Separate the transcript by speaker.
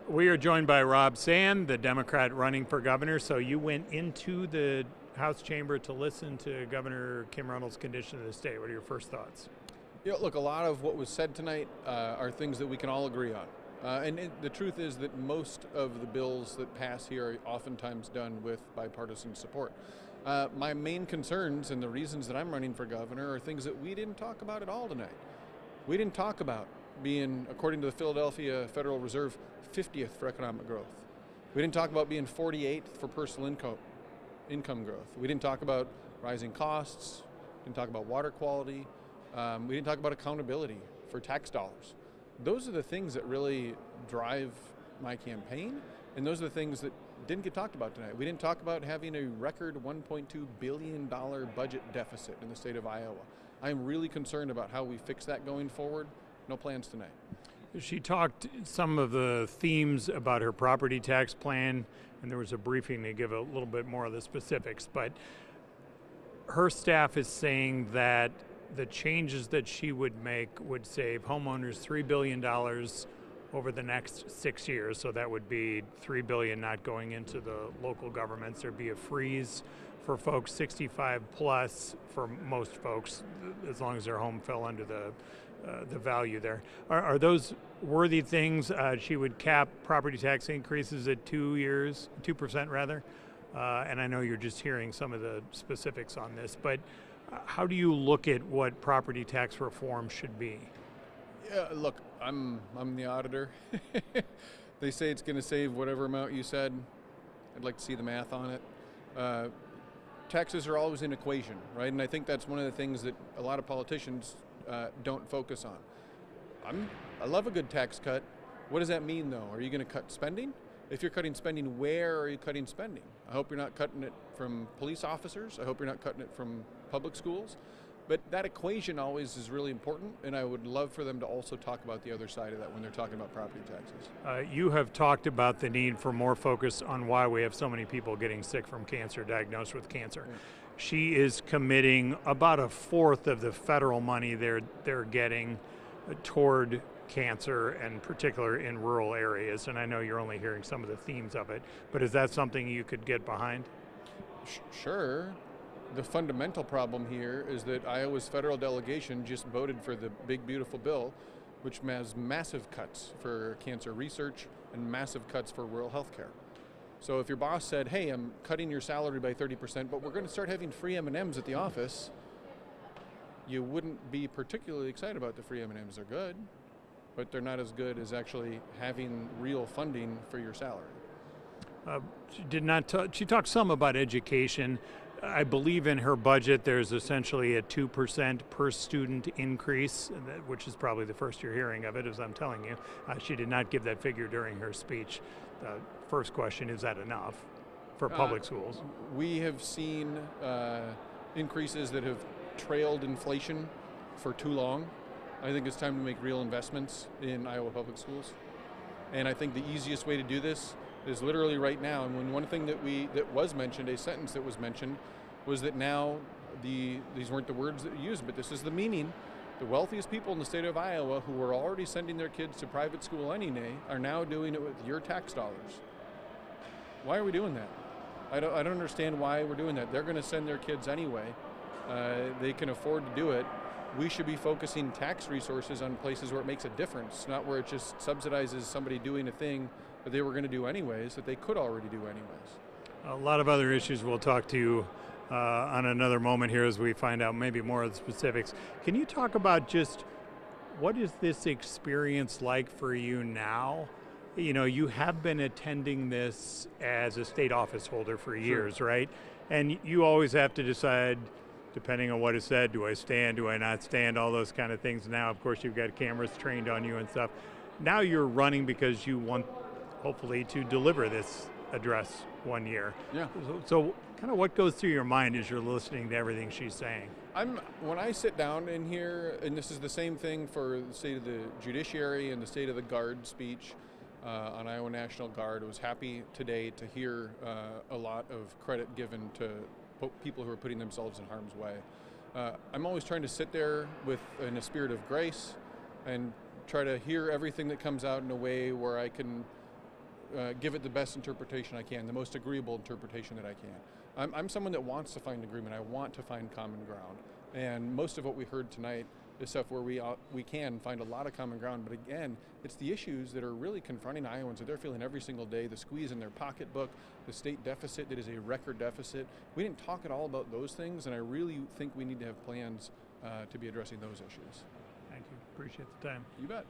Speaker 1: We are joined by Rob Sand, the Democrat running for governor. So you went into the House chamber to listen to Governor Kim Reynolds' condition of the state. What are your first thoughts?
Speaker 2: Yeah, look, a lot of what was said tonight are things that we can all agree on. The truth is that most of the bills that pass here are oftentimes done with bipartisan support. My main concerns and the reasons that I'm running for governor are things that we didn't talk about at all tonight. We didn't talk about being, according to the Philadelphia Federal Reserve, 50th for economic growth. We didn't talk about being 48th for personal income growth. We didn't talk about rising costs, didn't talk about water quality, we didn't talk about accountability for tax dollars. Those are the things that really drive my campaign, and those are the things that didn't get talked about tonight. We didn't talk about having a record $1.2 billion budget deficit in the state of Iowa. I'm really concerned about how we fix that going forward. No plans tonight.
Speaker 1: She talked some of the themes about her property tax plan, and there was a briefing to give a little bit more of the specifics, but her staff is saying that the changes that she would make would save homeowners $3 billion over the next 6 years. So that would be $3 billion not going into the local governments. There'd be a freeze for folks 65 plus for most folks, as long as their home fell under the value there. Are those worthy things? She would cap property tax increases at 2 years, 2% rather. And I know you're just hearing some of the specifics on this, but how do you look at what property tax reform should be?
Speaker 2: Yeah, look, I'm the auditor. They say it's going to save whatever amount you said. I'd like to see the math on it. Taxes are always an equation, right? And I think that's one of the things that a lot of politicians don't focus on. I love a good tax cut. What does that mean, though? Are you going to cut spending? If you're cutting spending, where are you cutting spending? I hope you're not cutting it from police officers. I hope you're not cutting it from public schools. But that equation always is really important, and I would love for them to also talk about the other side of that when they're talking about property taxes.
Speaker 1: You have talked about the need for more focus on why we have so many people getting sick from cancer, diagnosed with cancer. Yeah. She is committing about a fourth of the federal money they're getting toward cancer, and particular in rural areas. And I know you're only hearing some of the themes of it, but is that something you could get behind?
Speaker 2: Sure. The fundamental problem here is that Iowa's federal delegation just voted for the big, beautiful bill, which has massive cuts for cancer research and massive cuts for rural health care. So if your boss said, hey, I'm cutting your salary by 30%, but we're going to start having free M&Ms at the office, you wouldn't be particularly excited about the free M&Ms. They're good, but they're not as good as actually having real funding for your salary.
Speaker 1: She talked some about education. I believe in her budget there's essentially a 2% per student increase, which is probably the first you're hearing of it, as I'm telling you. She did not give that figure during her speech. First question, is that enough for public schools?
Speaker 2: We have seen increases that have trailed inflation for too long. I think it's time to make real investments in Iowa public schools. And I think the easiest way to do this is literally right now. And when one thing that was mentioned, a sentence that was mentioned, was that now these weren't the words that you used, but this is the meaning. The wealthiest people in the state of Iowa who were already sending their kids to private school anyway are now doing it with your tax dollars. Why are we doing that? I don't understand why we're doing that. They're going to send their kids anyway. They can afford to do it. We should be focusing tax resources on places where it makes a difference, not where it just subsidizes somebody doing a thing that they were going to do anyways, that they could already do anyways.
Speaker 1: A lot of other issues we'll talk to you on another moment here as we find out maybe more of the specifics. Can you talk about just what is this experience like for you now? You know, you have been attending this as a state office holder for years, sure, right? And you always have to decide, depending on what is said, do I stand, do I not stand, all those kind of things. Now, of course, you've got cameras trained on you and stuff. Now you're running because you want, hopefully, to deliver this address one year.
Speaker 2: Yeah.
Speaker 1: So kind of what goes through your mind as you're listening to everything she's saying?
Speaker 2: When I sit down in here, and this is the same thing for the state of the judiciary and the state of the Guard speech on Iowa National Guard, I was happy today to hear a lot of credit given to people who are putting themselves in harm's way. I'm always trying to sit there in a spirit of grace and try to hear everything that comes out in a way where I can give it the best interpretation I can, the most agreeable interpretation that I can. I'm someone that wants to find agreement. I want to find common ground. And most of what we heard tonight is stuff where we can find a lot of common ground. But again, it's the issues that are really confronting Iowans that they're feeling every single day, the squeeze in their pocketbook, the state deficit that is a record deficit. We didn't talk at all about those things, and I really think we need to have plans to be addressing those issues.
Speaker 1: Thank you. Appreciate the time.
Speaker 2: You bet.